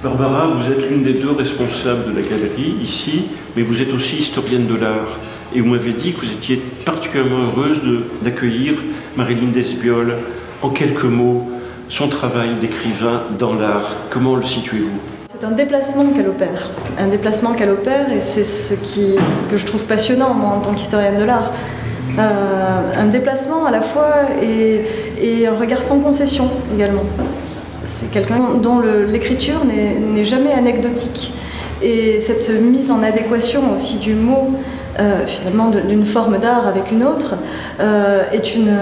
Barbara, vous êtes l'une des deux responsables de la galerie ici, mais vous êtes aussi historienne de l'art. Et vous m'avez dit que vous étiez particulièrement heureuse d'accueillir Marilyn Desbioles. En quelques mots, son travail d'écrivain dans l'art, comment le situez-vous? C'est un déplacement qu'elle opère. Un déplacement qu'elle opère, et c'est ce que je trouve passionnant, moi, en tant qu'historienne de l'art. Un déplacement à la fois et un regard sans concession également. C'est quelqu'un dont l'écriture n'est jamais anecdotique. Et cette mise en adéquation aussi du mot, finalement d'une forme d'art avec une autre, est une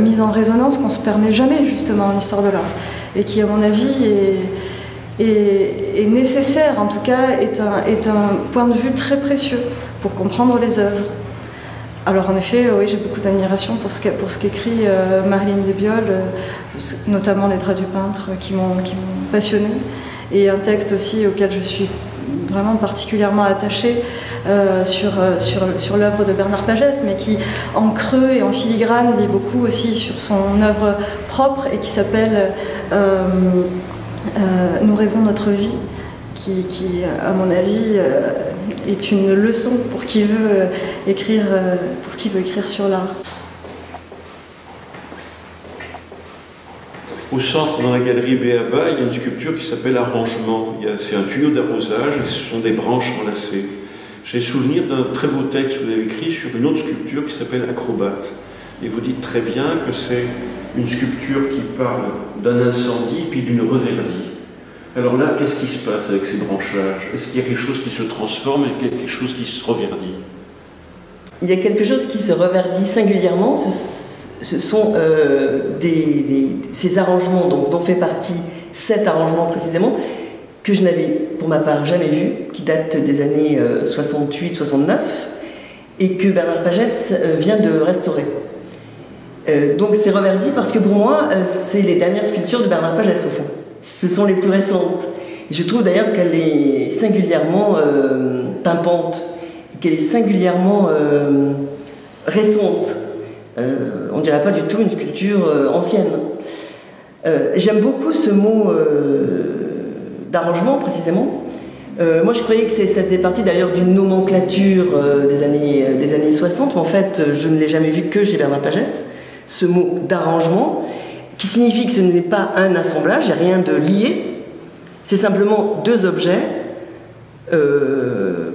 mise en résonance qu'on ne se permet jamais justement en histoire de l'art. Et qui, à mon avis, est nécessaire, en tout cas, est un point de vue très précieux pour comprendre les œuvres. Alors en effet, oui, j'ai beaucoup d'admiration pour ce qu'écrit Marilyn Desbioles, notamment Les Draps du peintre qui m'ont passionnée, et un texte aussi auquel je suis vraiment particulièrement attachée sur l'œuvre de Bernard Pagès, mais qui en creux et en filigrane dit beaucoup aussi sur son œuvre propre et qui s'appelle Nous rêvons notre vie, qui à mon avis est une leçon pour qui veut écrire sur l'art. Au centre, dans la galerie Béaba, il y a une sculpture qui s'appelle Arrangement. C'est un tuyau d'arrosage et ce sont des branches enlacées. J'ai souvenir d'un très beau texte que vous avez écrit sur une autre sculpture qui s'appelle Acrobate. Et vous dites très bien que c'est une sculpture qui parle d'un incendie puis d'une reverdie. Alors là, qu'est-ce qui se passe avec ces branchages? Est-ce qu'il y a quelque chose qui se transforme et quelque chose qui se reverdit? Il y a quelque chose qui se reverdit singulièrement. Ce sont ces arrangements dont fait partie cet arrangement précisément, que je n'avais pour ma part jamais vu, qui date des années 68-69 et que Bernard Pagès vient de restaurer. Donc c'est reverdi parce que pour moi, c'est les dernières sculptures de Bernard Pagès au fond. Ce sont les plus récentes. Et je trouve d'ailleurs qu'elle est singulièrement pimpante, qu'elle est singulièrement récente. On ne dirait pas du tout une sculpture ancienne. J'aime beaucoup ce mot d'arrangement précisément. Moi je croyais que ça faisait partie d'ailleurs d'une nomenclature des années 60, mais en fait je ne l'ai jamais vu que chez Bernard Pagès, ce mot d'arrangement, qui signifie que ce n'est pas un assemblage, il n'y a rien de lié, c'est simplement deux objets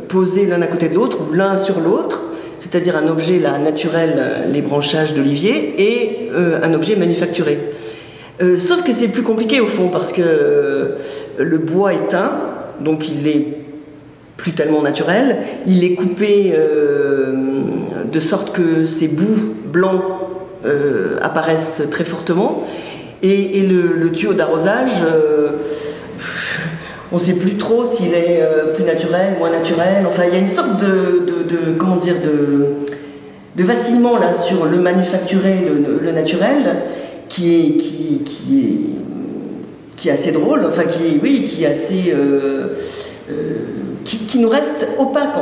posés l'un à côté de l'autre ou l'un sur l'autre, c'est-à-dire un objet là, naturel, les branchages d'olivier, et un objet manufacturé. Sauf que c'est plus compliqué au fond, parce que le bois est teint, donc il est plus tellement naturel, il est coupé de sorte que ces bouts blancs apparaissent très fortement, et le tuyau d'arrosage, on ne sait plus trop s'il est plus naturel, moins naturel, enfin il y a une sorte comment dire, de vacillement là sur le manufacturé, le naturel, qui est assez drôle, enfin qui est assez qui nous reste opaque.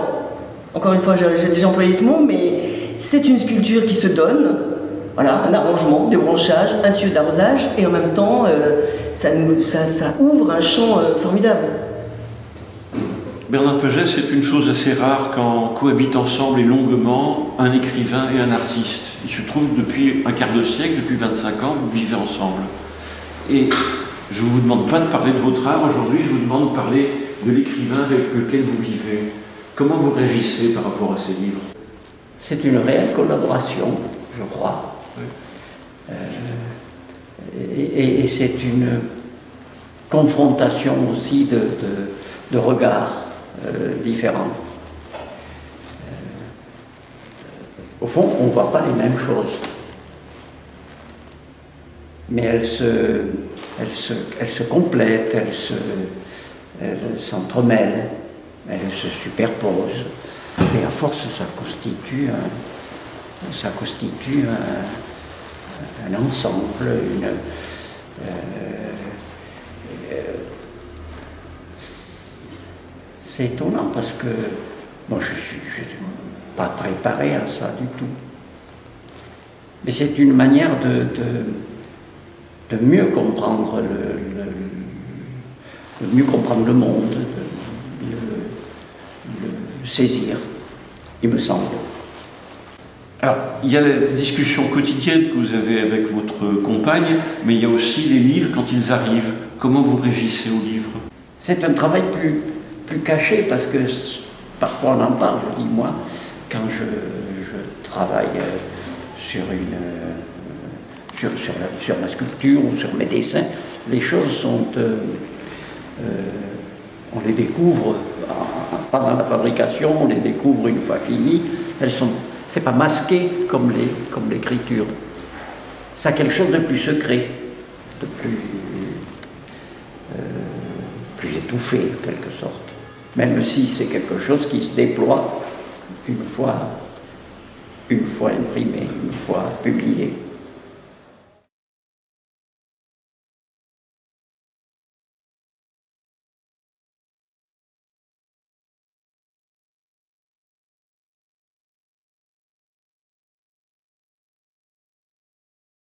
Encore une fois, j'ai déjà employé ce mot, mais c'est une sculpture qui se donne, voilà, un arrangement, des branchages, un tuyau d'arrosage, et en même temps, ça ouvre un champ formidable. Bernard Pagès, c'est une chose assez rare quand cohabitent ensemble et longuement un écrivain et un artiste. Il se trouve depuis un quart de siècle, depuis 25 ans, vous vivez ensemble. Et je ne vous demande pas de parler de votre art aujourd'hui, je vous demande de parler de l'écrivain avec lequel vous vivez. Comment vous réagissez par rapport à ces livres? C'est une réelle collaboration, je crois. Oui. Et c'est une confrontation aussi de regards différents. Au fond, on ne voit pas les mêmes choses. Mais elles se complètent, elles s'entremêlent, elles se superposent. Et à force, ça constitue un ensemble, c'est étonnant parce que moi je ne suis pas préparé à ça du tout. Mais c'est une manière de mieux comprendre mieux comprendre le monde, le saisir, il me semble. Alors, il y a la discussion quotidienne que vous avez avec votre compagne, mais il y a aussi les livres quand ils arrivent. Comment vous régissez aux livres? C'est un travail plus caché parce que parfois on en parle. Je dis, moi, quand je travaille sur ma sculpture ou sur mes dessins, les choses sont... on les découvre pendant la fabrication, on les découvre une fois finies. C'est pas masqué comme l'écriture. Ça a quelque chose de plus secret, de plus étouffé en quelque sorte. Même si c'est quelque chose qui se déploie une fois imprimé, une fois publié.